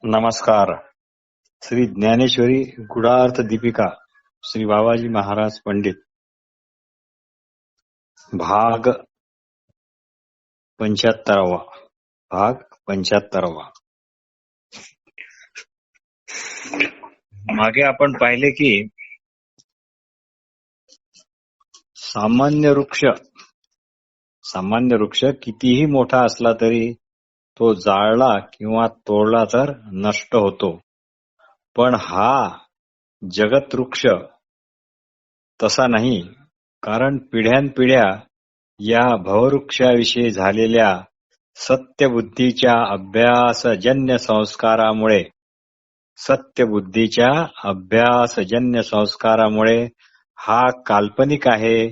नमस्कार. श्री ज्ञानेश्वरी गुढार्थ दीपिका श्री बाबाजी महाराज पंडित भाग 75. मागे आपण पाहिले की सामान्य वृक्ष कितीही मोठा असला तरी तो जाळला किंवा तोडला तर नष्ट होतो. पण हा जगत वृक्ष तसा नाही, कारण पिढ्यानपिढ्या या भववृक्षाविषयी झालेल्या सत्यबुद्धीच्या अभ्यासजन्य संस्कारामुळे हा काल्पनिक आहे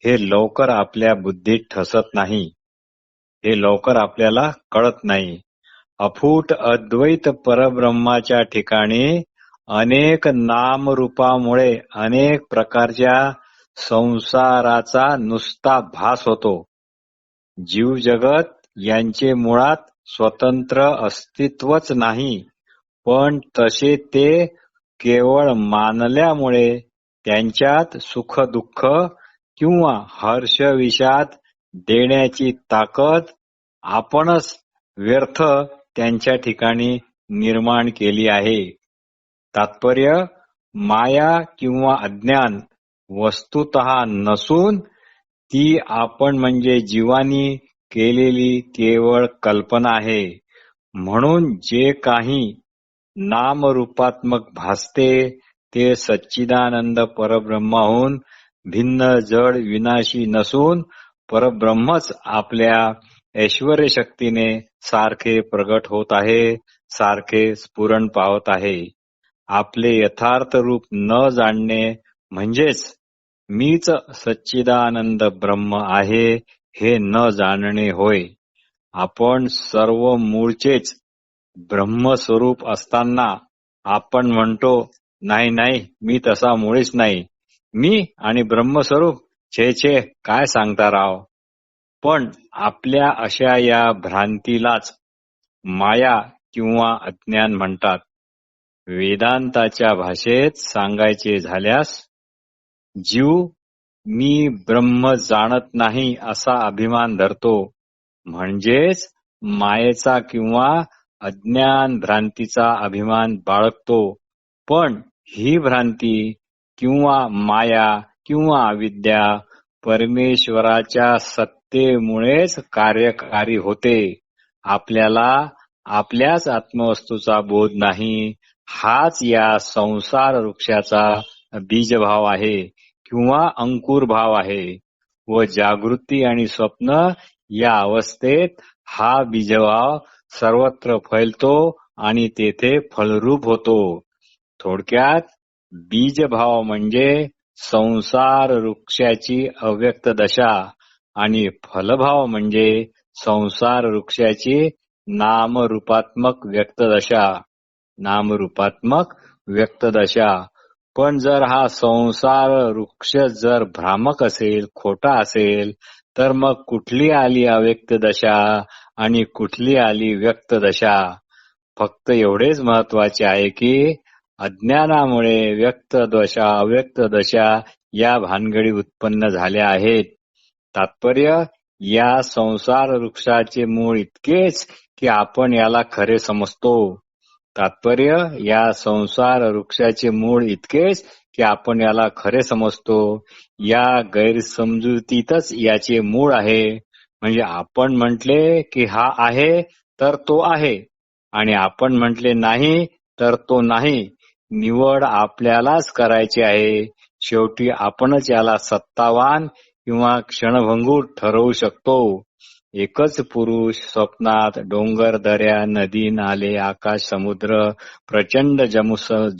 हे लवकर आपल्या बुद्धीत ठसत नाही, हे लवकर आपल्याला कळत नाही. अफूट अद्वैत परब्रह्माच्या ठिकाणी अनेक नामरूपामुळे अनेक प्रकारच्या संसाराचा नुसता भास होतो. जीव जगत यांचे मुळात स्वतंत्र अस्तित्वच नाही, पण तसे ते केवळ मानल्यामुळे त्यांच्यात सुख दुःख किंवा हर्ष विषाद देण्याची ताकद आपणच व्यर्थ त्यांच्या ठिकाणी निर्माण केली आहे. तात्पर्य, माया किंवा अज्ञान वस्तुतः नसून ती आपण म्हणजे जीवानी केलेली केवळ कल्पना आहे. म्हणून जे काही नामरूपात्मक भासते ते सच्चिदानंद परब्रह्माहून भिन्न जड विनाशी नसून परब्रह्मच आपल्या ऐश्वर्य शक्तीने सारखे प्रगट होत आहे, सारखे स्फुरण पावत आहे. आपले यथार्थ रूप न जाणणे म्हणजेच मीच सच्चिदानंद ब्रह्म आहे हे न जाणणे होय. आपण सर्व मूळचेच ब्रह्मस्वरूप असताना आपण म्हणतो, नाही नाही, मी तसा मुळीच नाही, मी आणि ब्रह्मस्वरूप छे छे, काय सांगता राव. पण आपल्या अशा या भ्रांतीलाच माया किंवा अज्ञान म्हणतात. वेदांताच्या भाषेत सांगायचे झाल्यास, जीव मी ब्रह्म जाणत नाही असा अभिमान धरतो, म्हणजेच मायेचा किंवा अज्ञान भ्रांतीचा अभिमान बाळगतो. पण ही भ्रांती किंवा माया किंवा अविद्या परमेश्वराच्या सत्तेमुळेच कार्यकारी होते. आपल्याला आपल्याच आत्मवस्तूचा बोध नाही. हाच या संसार वृक्षाचा बीजभाव आहे किंवा अंकुर भाव आहे, व जागृती आणि स्वप्न या अवस्थेत हा बीजभाव सर्वत्र फैलतो आणि तेथे फलरूप होतो. थोडक्यात बीजभाव म्हणजे संसार वृक्षाची अव्यक्त दशा आणि फलभाव म्हणजे संसार वृक्षाची नामरूपात्मक व्यक्त दशा. पण जर हा संसार वृक्ष जर भ्रामक असेल, खोटा असेल, तर मग कुठली आली अव्यक्त दशा आणि कुठली आली व्यक्त दशा. फक्त एवढेच महत्वाचे आहे की अज्ञानामुळे व्यक्त दशा अव्यक्त दशा या भानगडी उत्पन्न झाल्या आहेत. तात्पर्य, या संसार वृक्षाचे मूळ इतकेच की आपण याला खरे समजतो. या गैरसमजुतीतच याचे मूळ आहे. म्हणजे आपण म्हटले की हा आहे तर तो आहे, आणि आपण म्हटले नाही तर तो नाही. निवड आपल्यालाच करायची आहे. शेवटी आपणच याला सत्तावान किंवा क्षणभंगूर ठरवू शकतो. एकच पुरुष स्वप्नात डोंगर, दऱ्या, नदी, नाले, आकाश, समुद्र, प्रचंड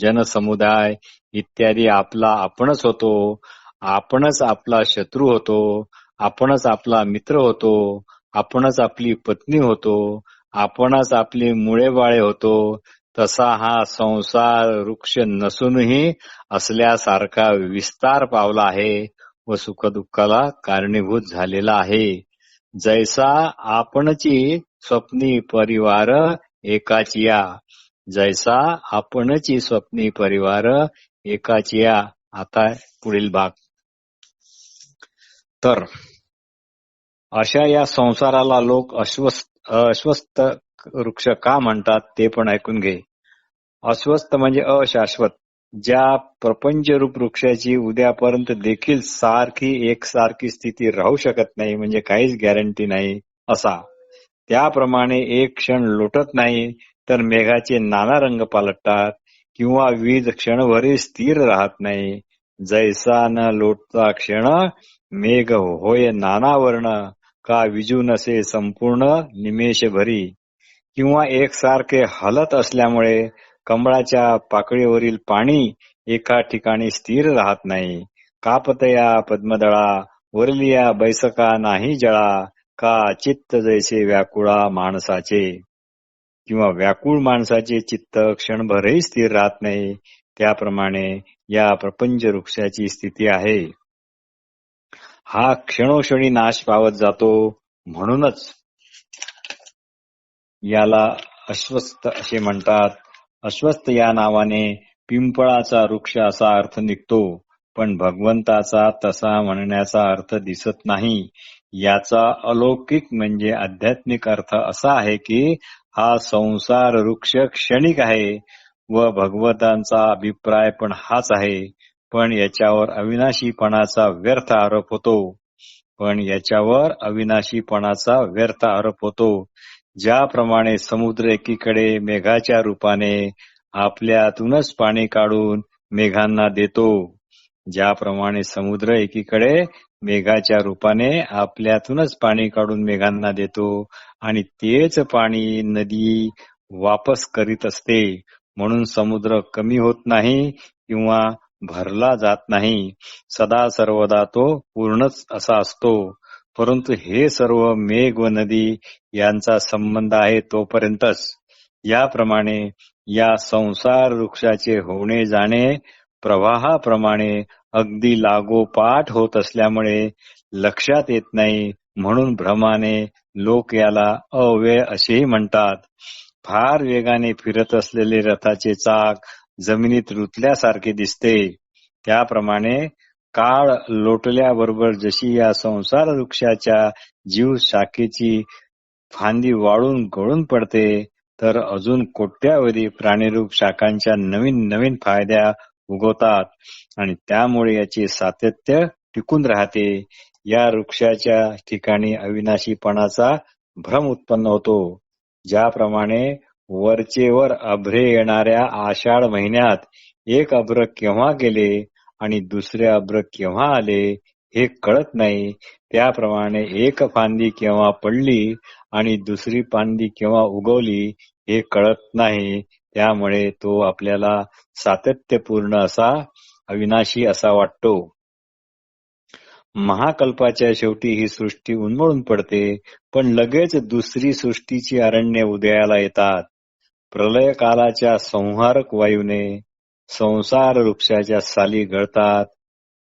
जनसमुदाय इत्यादी आपला आपणच होतो. आपणच आपला शत्रू होतो, आपणच आपला मित्र होतो, आपणच आपली पत्नी होतो, आपणच आपली मुळे बाळे होतो. तसा हा संसार वृक्ष नसूनही असल्यासारखा विस्तार पावला आहे व सुखदुःखाला कारणीभूत झालेला आहे. जैसा आपणची स्वप्नी परिवार एकाचिया. जैसा आपणची स्वप्नी परिवार एकाची या. आता पुढील भाग. तर अशा या संसाराला लोक अश्वस्त वृक्ष का म्हणतात ते पण ऐकून घे. अस्वस्थ म्हणजे अशाश्वत. ज्या प्रपंचरूप वृक्षाची उद्यापर्यंत देखील सारखी एकसारखी स्थिती राहू शकत नाही, म्हणजे काहीच गॅरंटी नाही असा. त्याप्रमाणे एक क्षण लोटत नाही तर मेघाचे नाना रंग पालटतात, किंवा वीज क्षणभरी स्थिर राहत नाही. जैसा न लोटता क्षण मेघ होय नाना वर्ण, का विजू नसे संपूर्ण निमेषभरी. किंवा एकसारखे हलत असल्यामुळे कमळाच्या पाकळीवरील पाणी एका ठिकाणी स्थिर राहत नाही. कापतया पद्मदळा वरलिया बैसका नाही जळा, का चित्त जैसे व्याकुळा माणसाचे. किंवा व्याकुळ माणसाचे चित्त क्षणभरही स्थिर राहत नाही, त्याप्रमाणे या प्रपंच वृक्षाची स्थिती आहे. हा क्षणोक्षणी नाश पावत जातो, म्हणूनच याला अश्वस्थ असे म्हणतात. अश्वस्थ या नावाने पिंपळाचा वृक्ष असा अर्थ निघतो, पण भगवंताचा तसा म्हणण्याचा अर्थ दिसत नाही. याचा अलौकिक म्हणजे आध्यात्मिक अर्थ असा आहे की हा संसार वृक्ष क्षणिक आहे व भगवंतांचा अभिप्राय पण हाच आहे. पण याच्यावर अविनाशीपणाचा व्यर्थ आरोप होतो. ज्याप्रमाणे समुद्र एकीकडे मेघाच्या रूपाने आपल्यातूनच पाणी काढून मेघांना देतो, ज्याप्रमाणे समुद्र एकीकडे मेघाच्या रूपाने आपल्यातूनच पाणी काढून मेघांना देतो आणि तेच पाणी नदी वापस करीत असते, म्हणून समुद्र कमी होत नाही किंवा भरला जात नाही. सदा सर्वदा तो पूर्णच असा असतो. परंतु हे सर्व मेघ व नदी यांचा संबंध आहे तोपर्यंतच. याप्रमाणे या संसार वृक्षाचे होणे जाणे प्रवाहाप्रमाणे अगदी लागोपाठ होत असल्यामुळे लक्षात येत नाही, म्हणून भ्रमाने लोक याला अव्यय असेही म्हणतात. फार वेगाने फिरत असलेले रथाचे चाक जमिनीत रुतल्यासारखे दिसते, त्याप्रमाणे काळ लोटल्याबरोबर जशी या संसार वृक्षाच्या जीव शाखेची फांदी वाळून गळून पडते, तर अजून कोट्यावधी प्राणीरूप शाखांच्या नवीन नवीन फायद्या उगवतात आणि त्यामुळे याचे सातत्य टिकून राहते. या वृक्षाच्या ठिकाणी अविनाशीपणाचा भ्रम उत्पन्न होतो. ज्याप्रमाणे वरचेवर अभ्रे येणाऱ्या आषाढ महिन्यात एक अभ्र केव्हा गेले आणि दुसरे अभ्र केव्हा आले हे कळत नाही, त्याप्रमाणे एक फांदी केव्हा पडली आणि दुसरी फांदी केव्हा उगवली हे कळत नाही. त्यामुळे तो आपल्याला सातत्यपूर्ण असा अविनाशी असा वाटतो. महाकल्पाच्या शेवटी ही सृष्टी उन्मळून पडते, पण लगेच दुसरी सृष्टीची अरण्ये उदयाला येतात. प्रलय कालाच्या संहारक वायूने संसार वृक्षाच्या साली गळतात.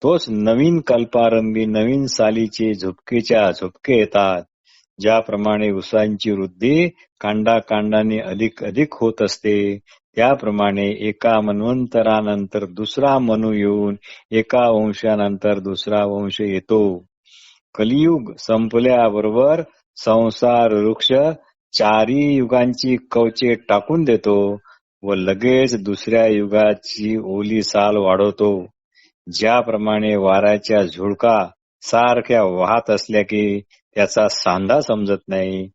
तोच नवीन कल्पारंभी नवीन सालीचे झुपकेच्या झुपके येतात. ज्याप्रमाणे उसांची वृद्धी कांडाकांडाने अधिक अधिक होत असते, त्याप्रमाणे एका मन्वंतरानंतर दुसरा मनू येऊन एका वंशानंतर दुसरा वंश येतो. कलियुग संपल्याबरोबर संसार वृक्ष चारी युगांची कवचे टाकून देतो व लगेच दुसऱ्या युगाची ओली साल वाढवतो. ज्याप्रमाणे वाऱ्याच्या झुळका सारख्या वाहत असल्या की त्याचा सांधा समजत नाही,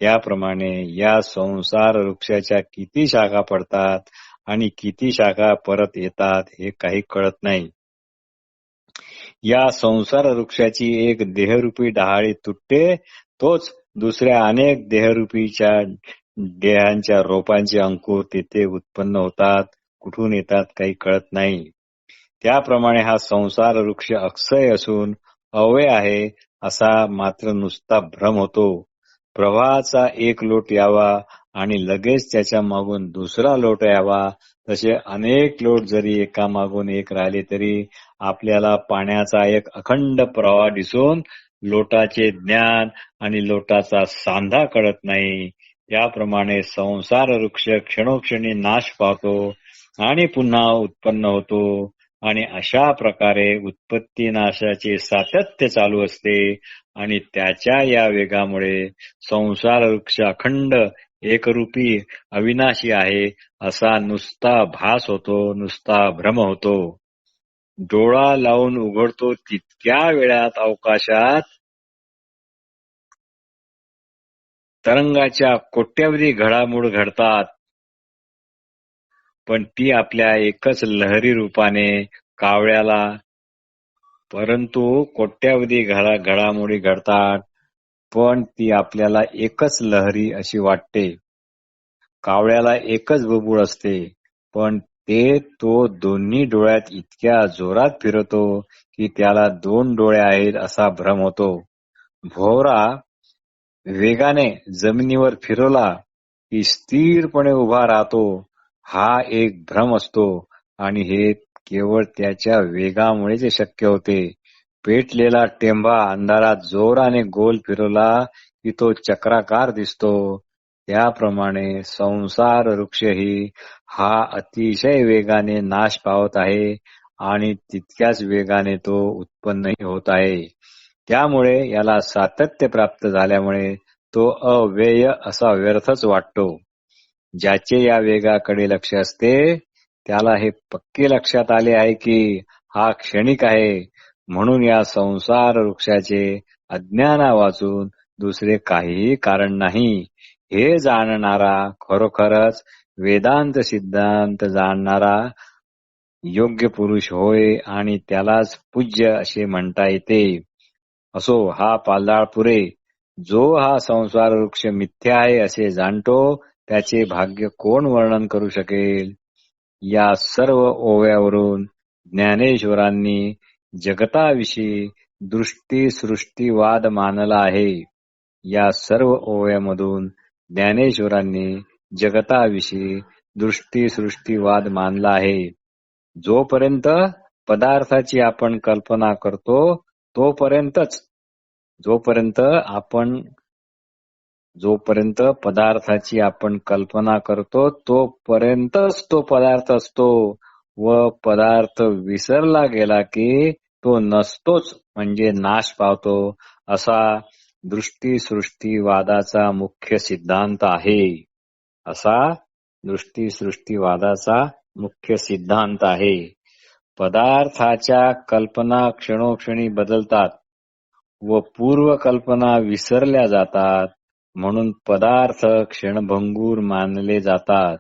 त्याप्रमाणे या संसार वृक्षाच्या किती शाखा पडतात आणि किती शाखा परत येतात हे काही कळत नाही. या संसार वृक्षाची एक देहरूपी डहाळी तुटते, तोच दुसऱ्या अनेक देहरूपीच्या देहांच्या रोपांचे अंकुर तेथे उत्पन्न होतात. कुठून येतात काही कळत नाही. त्याप्रमाणे हा संसार वृक्ष अक्षय असून अव्यय आहे असा मात्र नुसता भ्रम होतो. प्रवाहाचा एक लोट यावा आणि लगेच त्याच्या मागून दुसरा लोट यावा, तसे अनेक लोट जरी एकामागून एक राहिले तरी आपल्याला पाण्याचा एक अखंड प्रवाह दिसून लोटाचे ज्ञान आणि लोटाचा सांधा कळत नाही. त्याप्रमाणे संसार वृक्ष क्षणोक्षणी नाश पावतो आणि पुन्हा उत्पन्न होतो आणि अशा प्रकारे उत्पत्ती नाशाचे सातत्य चालू असते आणि त्याच्या या वेगामुळे संसार वृक्ष अखंड एकरूपी अविनाशी आहे असा नुसता भास होतो, नुसता भ्रम होतो. डोळा लावून उघडतो तितक्या वेळात अवकाशात तरंगाच्या कोट्यावधी घडामोड घडतात, पण ती आपल्या एकच लहरी रूपाने कावळ्याला परंतु कोट्यावधी घडामोडी घडतात, पण ती आपल्याला एकच लहरी अशी वाटते. कावळ्याला एकच बुबुळ असते, पण तो दोन्ही डोळ्यात इतक्या जोरात फिरतो की त्याला दोन डोळे आहेत असा भ्रम होतो. भोवरा वेगाने जमिनीवर फिरवला की स्थिरपणे उभा राहतो. हा एक भ्रम असतो आणि हे केवळ त्याच्या वेगामुळेच शक्य होते. पेटलेला टेंभा अंधारात जोराने गोल फिरवला की तो चक्राकार दिसतो. त्याप्रमाणे संसार वृक्षही हा अतिशय वेगाने नाश पावत आहे आणि तितक्याच वेगाने तो उत्पन्नही होत आहे. त्यामुळे याला सातत्य प्राप्त झाल्यामुळे तो अव्यय असा व्यर्थच वाटतो. ज्याचे या वेगाकडे लक्ष असते त्याला हे पक्के लक्षात आले आहे की हा क्षणिक आहे, म्हणून या संसार वृक्षाचे अज्ञाना वाचून दुसरे काहीही कारण नाही. हे जाणणारा खरोखरच वेदांत सिद्धांत जाणणारा योग्य पुरुष होय आणि त्यालाच पूज्य असे म्हणता येते. असो हा पालदाळ पुरे. जो हा संसार वृक्ष मिथ्या आहे असे जाणतो त्याचे भाग्य कोण वर्णन करू शकेल. या सर्व ओव्यावरून ज्ञानेश्वरांनी जगताविषयी दृष्टी सृष्टीवाद मानला आहे. या सर्व ओव्यामधून ज्ञानेश्वरांनी जगताविषयी दृष्टी सृष्टीवाद मानला आहे. जोपर्यंत पदार्थाची आपण कल्पना करतो तोपर्यंतच जोपर्यंत पदार्थाची आपण कल्पना करतो तोपर्यंतच तो पदार्थ असतो व पदार्थ विसरला गेला की तो नसतोच म्हणजे नाश पावतो, असा दृष्टी सृष्टीवादाचा मुख्य सिद्धांत आहे. पदार्थाच्या कल्पना क्षणोक्षणी बदलतात व पूर्व कल्पना विसरल्या जातात, म्हणून पदार्थ क्षणभंगूर मानले जातात.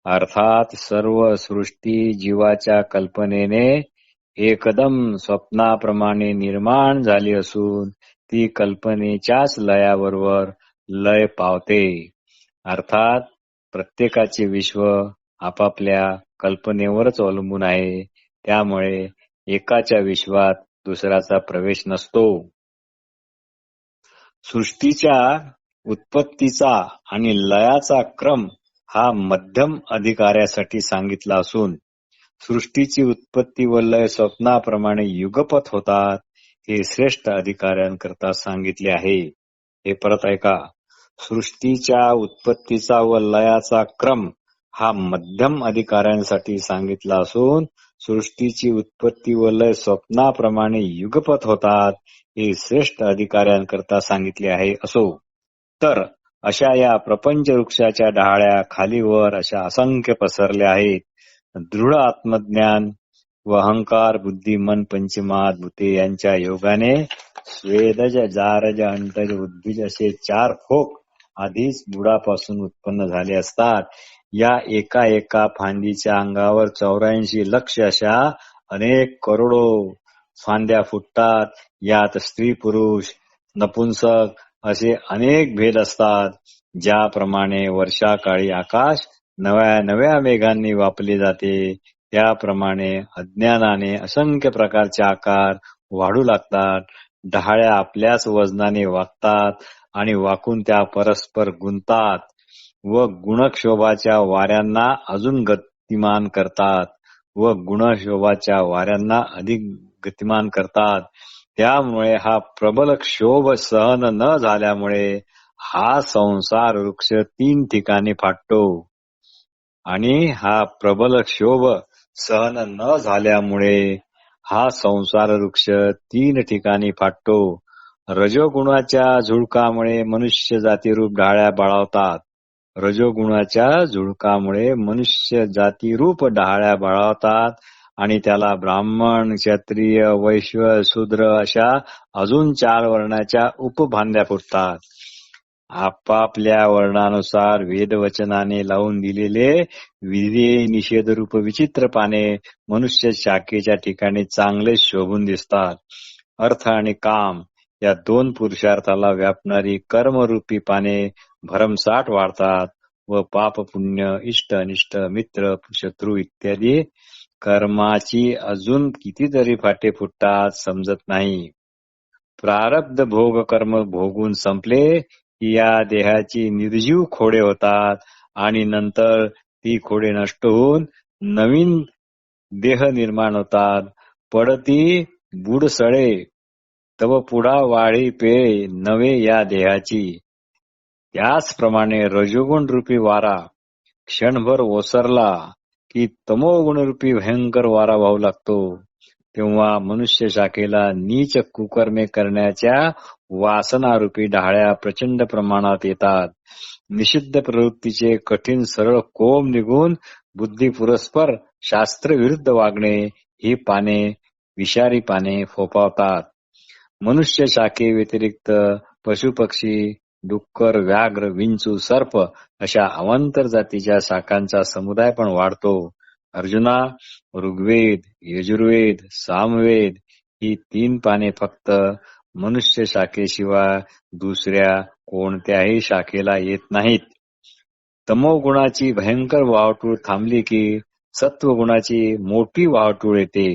अर्थात सर्व सृष्टी जीवाच्या कल्पनेने एकदम स्वप्नाप्रमाणे निर्माण झाली असून ती कल्पनेच्याच लयाबरोबर लय पावते. अर्थात प्रत्येकाचे विश्व आपापल्या कल्पनेवरच अवलंबून आहे. त्यामुळे एकाच्या विश्वात दुसऱ्याचा प्रवेश नसतो. सृष्टीच्या उत्पत्तीचा आणि लयाचा क्रम हा मध्यम अधिकाऱ्यासाठी सांगितला असून सृष्टीची उत्पत्ती व लय स्वप्नाप्रमाणे युगपत होतात हे श्रेष्ठ अधिकाऱ्यांकरता सांगितले आहे. हे परत ऐका. सृष्टीच्या उत्पत्तीचा व लयाचा क्रम हा मध्यम अधिकाऱ्यांसाठी सांगितला असून सृष्टीची उत्पत्ती व लय स्वप्नाप्रमाणे युगपत होतात हे श्रेष्ठ अधिकाऱ्यांकरता सांगितले आहे. असो तर अशा या प्रपंच वृक्षाच्या डहाळ्या खालीवर अशा असंख्य पसरल्या आहेत. दृढ आत्मज्ञान व अहंकार बुद्धी मन पंचमात भूते यांच्या योगाने स्वेदज जारज अंतज उद्भिज असे 4 फोक आधीच बुडापासून उत्पन्न झाले असतात. या एका एका फांदीच्या अंगावर 84 लक्ष अशा अनेक करोडो फांद्या फुटतात. यात स्त्री पुरुष नपुंसक असे अनेक भेद असतात. ज्याप्रमाणे वर्षाकाळी आकाश नव्या नव्या मेघांनी व्यापले जाते त्याप्रमाणे अज्ञानाने असंख्य प्रकारचे आकार वाढू लागतात. डहाळ्या आपल्याच वजनाने वागतात आणि वाकून त्या परस्पर गुंतात व गुणक्षोभाच्या वाऱ्यांना अजून गतिमान करतात त्यामुळे हा प्रबल क्षोभ सहन न झाल्यामुळे हा संसार वृक्ष 3 ठिकाणी फाटतो आणि हा प्रबल क्षोभ सहन न झाल्यामुळे हा संसार वृक्ष 3 ठिकाणी फाटतो. रजोगुणाच्या झुळकामुळे मनुष्य जातीरूप डाळ्या बळावतात. रजोगुणाच्या झुळकामुळे मनुष्य जातीरूप डाळ्या बळावतात आणि त्याला ब्राह्मण, क्षत्रिय, वैश्य, शूद्र अशा अजून 4 वर्णाच्या उपभांड्या फुटतात. आपापल्या वर्णानुसार वेदवचनाने लावून दिलेले विधी निषेधरूप विचित्र पाने मनुष्य शाखेच्या ठिकाणी चांगले शोभून दिसतात. अर्थ आणि काम या 2 पुरुषार्थाला व्यापणारी कर्मरूपी पाने भरमसाठ वाढतात व पाप पुण्य, इष्ट अनिष्ट, मित्र शत्रू इत्यादी कर्माची अजून कितीतरी फाटे फुटतात समजत नाही. प्रारब्ध भोग कर्म भोगून संपले की या देहाची निर्जीव खोडे होतात आणि नंतर ती खोडे नष्ट होऊन नवीन देह निर्माण होतात. पडती बुडसळे तव पुढा वाढी पेळे नवे या देहाची. त्याचप्रमाणे रजोगुण रूपी वारा क्षणभर ओसरला की तमोगुण रूपी भयंकर वारा वाहू लागतो. तेव्हा मनुष्य शाखेला नीच कुकर्मे करण्याच्या वासनारूपी डाळ्या प्रचंड प्रमाणात येतात. निषिद्ध प्रवृत्तीचे कठीण सरळ कोंब निघून बुद्धी पुरस्पर शास्त्रविरुद्ध वागणे ही पाने विषारी पाने फोफावतात. मनुष्य शाखे व्यतिरिक्त पशुपक्षी, डुक्कर, व्याघ्र, विंचू, सर्प अशा अवांतर जातीच्या शाखांचा समुदाय पण वाढतो. अर्जुना, ऋग्वेद, यजुर्वेद, सामवेद ही 3 पाने फक्त मनुष्य शाखेशिवाय दुसऱ्या कोणत्याही शाखेला येत नाहीत. तमोगुणाची भयंकर वावटूळ थांबली की सत्वगुणाची मोठी वावटूळ येते.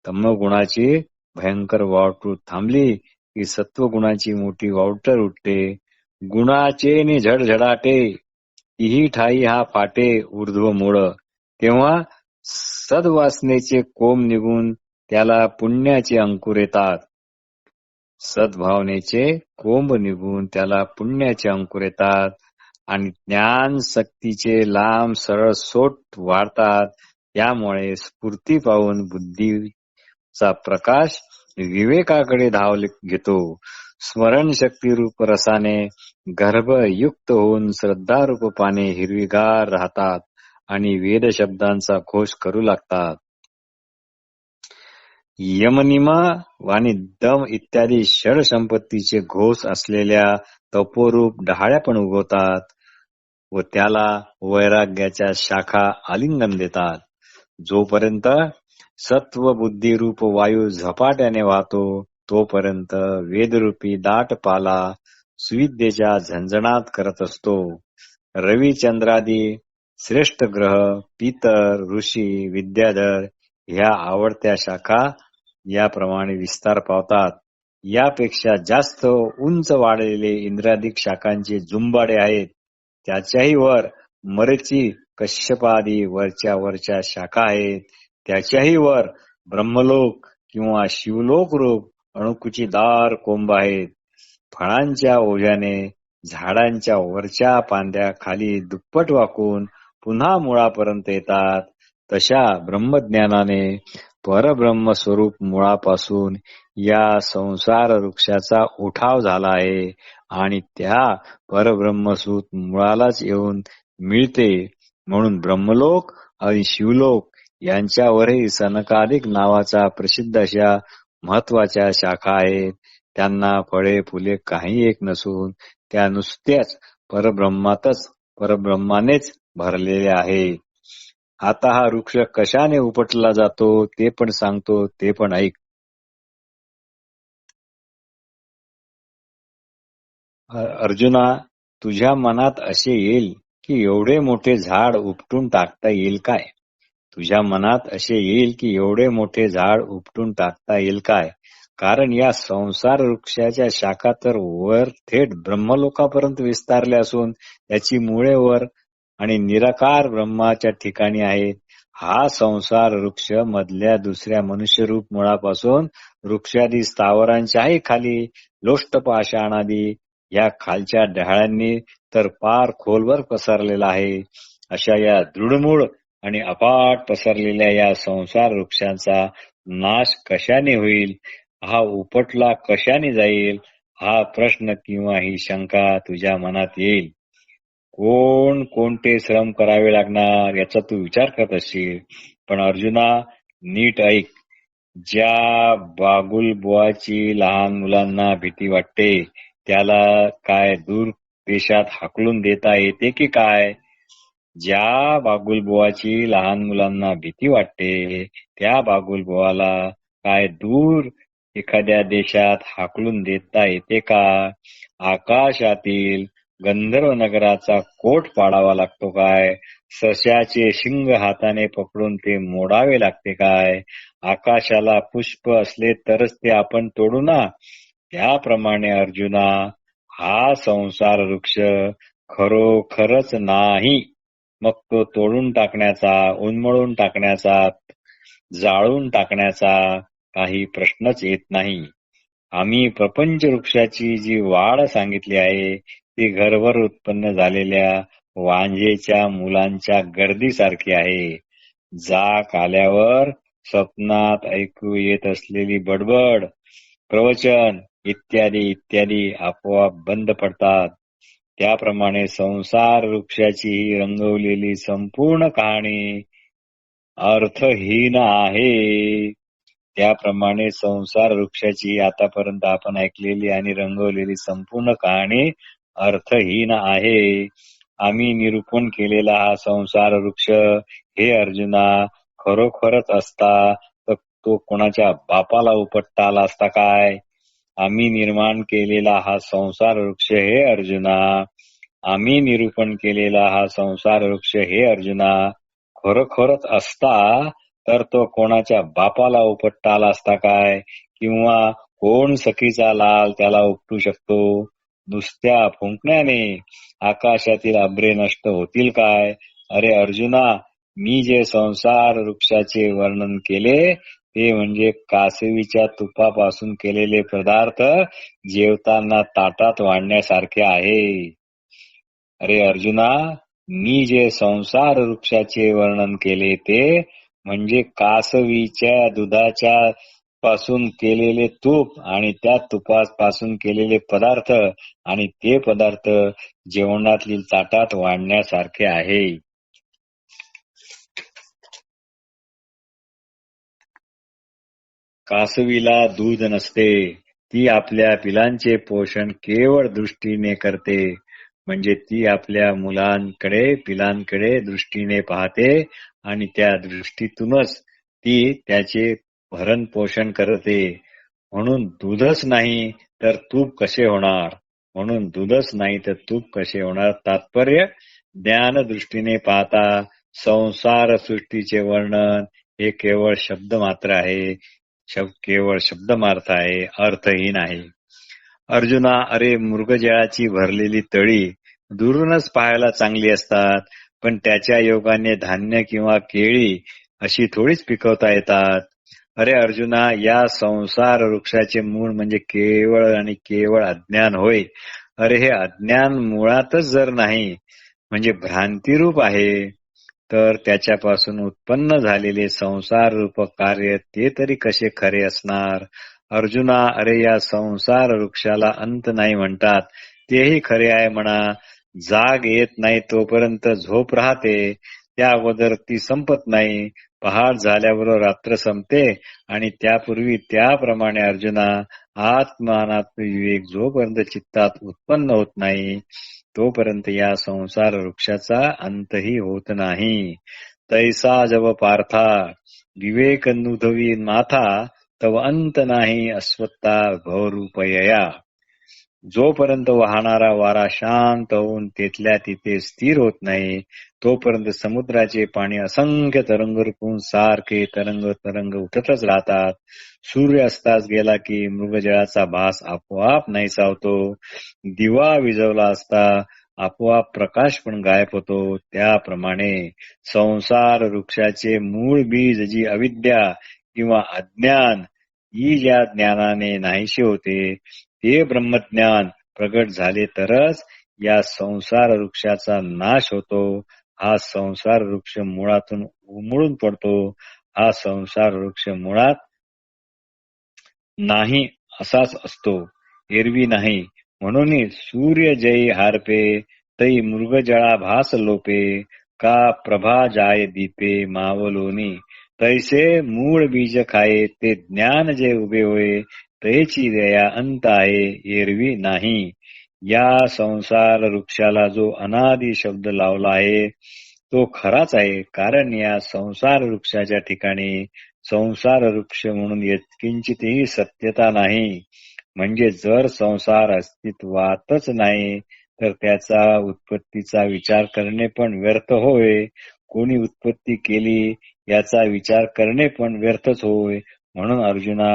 तमोगुणाची भयंकर वावटूळ थांबली की सत्वगुणाची मोठी वावटळ उठते. गुणाचे नि झडझडाटे तिही ठाई हा फाटे ऊर्ध्व मूळ. तेव्हा सद्वासनेचे कोंब निघून त्याला पुण्याचे अंकुर येतात. सद्भावनेचे कोंब निघून त्याला पुण्याचे अंकुर येतात आणि ज्ञान सक्तीचे लांब सरळ सोट वाढतात. त्यामुळे स्फूर्ती पाहून बुद्धीचा प्रकाश विवेकाकडे धाव घेतो. स्मरणशक्ती रूप रसाने गर्भयुक्त होऊन श्रद्धारूप पाने हिरवीगार राहतात आणि वेद शब्दांचा घोष करू लागतात. यमनिमा आणि दम इत्यादी षड संपत्तीचे घोष असलेल्या तपोरूप डहाळ्या पण उगवतात व त्याला वैराग्याच्या शाखा आलिंगन देतात. जोपर्यंत सत्व बुद्धी रूप वायू झपाट्याने वाहतो तोपर्यंत वेदरूपी दाट पाला सुविद्येच्या झंझणात करत असतो. रवी चंद्रादी श्रेष्ठ ग्रह, पितर, ऋषी, विद्याधर ह्या आवडत्या शाखा याप्रमाणे विस्तार पावतात. यापेक्षा जास्त उंच वाढलेले इंद्रादिक शाखांचे जुंबाडे आहेत. त्याच्याही वर मरीची, कश्यपादी वरच्या वरच्या शाखा आहेत. त्याच्याही वर ब्रह्मलोक किंवा शिवलोक रूप अणुकुचीदार कोंब आहेत. फळांच्या ओझ्याने झाडांच्या वरच्या फांद्या खाली दुप्पट वाकून पुन्हा मुळापर्यंत येतात. तशा ब्रह्मज्ञानाने परब्रह्म स्वरूप मुळापासून या संसार वृक्षाचा उठाव झाला आहे आणि त्या परब्रह्मसूत मुळालाच येऊन मिळते. म्हणून ब्रह्मलोक आणि शिवलोक यांच्यावरही सनकादिक नावाचा प्रसिद्ध अशा महत्वाच्या शाखा आहेत. त्यांना फळे फुले काही एक नसून त्या नुसत्याच परब्रह्मानेच भरलेले आहेत. आता हा वृक्ष कशाने उपटला जातो ते पण सांगतो, ते पण ऐक. अर्जुना, तुझ्या मनात असे येईल की एवढे मोठे झाड उपटून टाकता येईल काय? तुझ्या मनात असे येईल की एवढे मोठे झाड उपटून टाकता येईल काय? कारण या संसार वृक्षाच्या शाखा तर वर थेट ब्रह्मलोकापर्यंत विस्तारल्या असून त्याची मुळे वर आणि निराकार ब्रह्माच्या ठिकाणी आहेत. हा संसार वृक्ष मधल्या दुसऱ्या मनुष्यरूप मुळापासून वृक्षादी स्थावरांच्याही खाली लोष्टपाषाणादी या खालच्या डहाळ्यांनी तर पार खोलवर पसरलेला आहे. अशा या दृढमूळ आणि अफाट पसरलेल्या या संसार वृक्षांचा नाश कशाने होईल, हा उपटला कशाने जाईल, हा प्रश्न किंवा ही शंका तुझ्या मनात येईल. कोणते श्रम करावे लागणार याचा तू विचार करत असशील. पण अर्जुना, नीट ऐक. ज्या बागुलबुवाची लहान मुलांना भीती वाटते त्याला काय दूर देशात हाकलून देता येते की काय? ज्या बागुलबुवाची लहान मुलांना भीती वाटते त्या बागुलबुवाला काय दूर एखाद्या देशात हाकलून देता येते का? आकाशातील गंधर्व नगराचा कोट पाडावा लागतो काय? सश्याचे शिंग हाताने पकडून ते मोडावे लागते काय? आकाशाला पुष्प असले तरच ते आपण तोडू ना. त्याप्रमाणे अर्जुना, हा संसार वृक्ष खरोखरच नाही. मग तो तोडून टाकण्याचा, उन्मळून टाकण्याचा, जाळून टाकण्याचा काही प्रश्नच येत नाही. आम्ही प्रपंच वृक्षाची जी वाढ सांगितली आहे ती घरभर उत्पन्न झालेल्या वांजेच्या मुलांच्या गर्दीसारखी आहे. जाग आल्यावर स्वप्नात ऐकू येत असलेली बडबड, प्रवचन इत्यादी इत्यादी आपोआप बंद पडतात. त्याप्रमाणे संसार वृक्षाची ही रंगवलेली संपूर्ण कहाणी अर्थहीन आहे. त्याप्रमाणे संसार वृक्षाची आतापर्यंत आपण ऐकलेली आणि रंगवलेली संपूर्ण कहाणी अर्थहीन आहे. आम्ही निरूपण केलेला हा संसार वृक्ष हे अर्जुना खरोखरच असता तर तो कोणाच्या बापाला उपटता आला असता काय? आम्ही निर्माण केलेला हा संसार वृक्ष हे अर्जुना, आम्ही निरूपण केलेला हा संसार वृक्ष हे अर्जुना खरोखरच असता तर तो कोणाच्या बापाला उपटता आला असता काय? किंवा कोण सखीचा लाल त्याला उपटू शकतो? नुसत्या फुंकण्याने आकाशातील अब्रे नष्ट होतील काय? अरे अर्जुना, मी जे संसार वृक्षाचे वर्णन केले ते म्हणजे कासवीच्या तुपापासून केलेले पदार्थ जेवताना ताटात वाढण्यासारखे आहे. अरे अर्जुना, मी जे संसार वृक्षाचे वर्णन केले ते म्हणजे कासवीच्या दुधाच्या पासून केलेले तूप आणि त्या तुपापासून केलेले पदार्थ आणि ते पदार्थ जेवणातील ताटात वाढण्यासारखे आहे. कासवीला दूध नसते, ती आपल्या पिलांचे पोषण केवळ दृष्टीने करते. म्हणजे ती आपल्या मुलांकडे पिलांकडे दृष्टीने पाहते आणि त्या दृष्टीतूनच ती त्याचे भरण पोषण करते. म्हणून दूधच नाही तर तूप कसे होणार? म्हणून दूधच नाही तर तूप कसे होणार? तात्पर्य, ज्ञान दृष्टीने पाहता संसार सृष्टीचे वर्णन हे केवळ शब्द मात्र आहे, केवळ शब्द मार्थ आहे, अर्थहीन आहे. अर्जुना, अरे मृगजळाची भरलेली तळी दुरूनच पाहायला चांगली असतात, पण त्याच्या योगाने धान्य किंवा केळी अशी थोडीच पिकवता येतात. अरे अर्जुना, या संसार वृक्षाचे मूळ म्हणजे केवळ आणि केवळ अज्ञान होय. अरे हे अज्ञान मुळातच जर नाही म्हणजे भ्रांतिरूप आहे तर त्याच्यापासून उत्पन्न झालेले संसार रूप कार्य ते तरी कसे खरे असणार? अर्जुना, अरे या संसार वृक्षाला अंत नाही म्हणतात तेही खरे आहे म्हणा. जाग येत नाही तोपर्यंत झोप राहते, त्या अगोदर ती संपत नाही. पहाट झाल्याबरोबर रात्र संपते आणि त्यापूर्वी त्याप्रमाणे अर्जुना, आत्मानात्म विवेक जोपर्यंत चित्तात उत्पन्न होत नाही तोपर्यंत या संसार वृक्षाचा अंतही होत नाही. तैसा जव पार्था विवेक नुधवी माथा, तव अंत नाही अस्वत्ता भवरूपयया. जोपर्यंत वाहणारा वारा शांत होऊन तिथल्या तिथे स्थिर होत नाही तोपर्यंत समुद्राचे पाणी असंख्य तरंग रूपून सारखे तरंग तरंग उठतच राहतात. सूर्य अस्तास गेला की मृगजळाचा भास आपोआप नाहीसा होतो. दिवा विझवला असता आपोआप प्रकाश पण गायब होतो. त्याप्रमाणे संसार वृक्षाचे मूळ बीज जी अविद्या किंवा अज्ञान ही ज्या ज्ञानाने नाहीशी होते ते ब्रह्मज्ञान प्रगट झाले तरच या संसार वृक्षाचा नाश होतो. हा संसार वृक्ष मुळातून उमळून पडतो. हा संसार वृक्ष मुळात नाही असाच असतो, एरवी नाही. म्हणून सूर्य जै हारपे, तै मृगजळा भास लोपे, का प्रभा जाय दीपे मावलोनी. तैसे मूळ बीज खाये, ते ज्ञान जे उभे होय, तैची दया अंत आहे, एरवी नाही. या संसार वृक्षाला जो अनादी शब्द लावला आहे तो खराच आहे, कारण या संसार वृक्षाच्या ठिकाणी संसार वृक्ष म्हणून किंचितही सत्यता नाही. म्हणजे जर संसार अस्तित्वातच नाही तर त्याचा उत्पत्तीचा विचार करणे पण व्यर्थ होय. कोणी उत्पत्ती केली याचा विचार करणे पण व्यर्थच होय. म्हणून अर्जुना,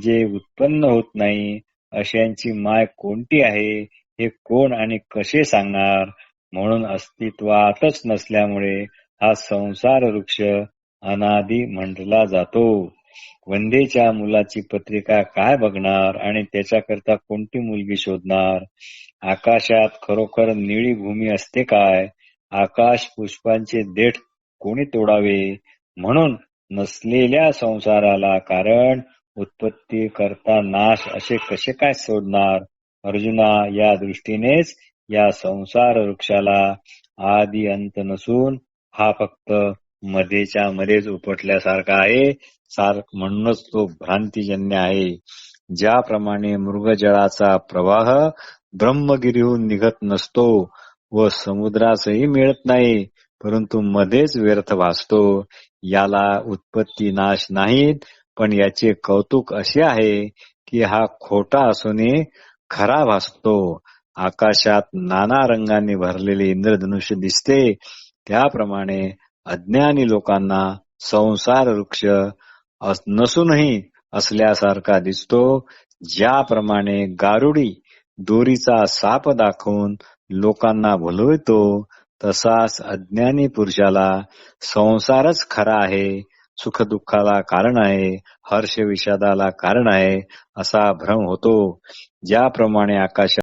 जे उत्पन्न होत नाही अशांची माय कोणती आहे हे कोण आणि कसे सांगणार. म्हणून अस्तित्वातच नसल्यामुळे हा संसार वृक्ष अनादी म्हटला जातो. वंदेच्या मुलाची पत्रिका काय बघणार आणि त्याच्याकरता कोणती मुलगी शोधणार. आकाशात खरोखर निळी भूमी असते काय. आकाश पुष्पांचे देठ कोणी तोडावे. म्हणून नसलेल्या संसाराला कारण, उत्पत्ती करता नाश असे कसे काय सोडणार. अर्जुना, या दृष्टीनेच या संसार वृक्षाला आदी अंत नसून हा फक्त मध्येच्या मध्येच उपटल्यासारखा आहे. म्हणूनच तो भ्रांतिजन्य आहे. ज्याप्रमाणे मृगजळाचा प्रवाह ब्रह्मगिरीहून निघत नसतो व समुद्रासही मिळत नाही, परंतु मध्येच व्यर्थ भासतो, याला उत्पत्ती नाश नाहीत. पण याचे कौतुक असे आहे की हा खोटा असूनही खरा भासतो. आकाशात नाना रंगांनी भरलेले इंद्रधनुष्य दिसते, त्याप्रमाणे अज्ञानी लोकांना संसार वृक्ष नसूनही असल्यासारखा दिसतो. ज्याप्रमाणे गारुडी दोरीचा साप दाखवून लोकांना भुलवितो, तसाच अज्ञानी पुरुषाला संसारच खरा आहे, सुखदुःखाला कारण आहे, हर्ष विषादाला कारण आहे, असा भ्रम होतो. ज्याप्रमाणे आकाशात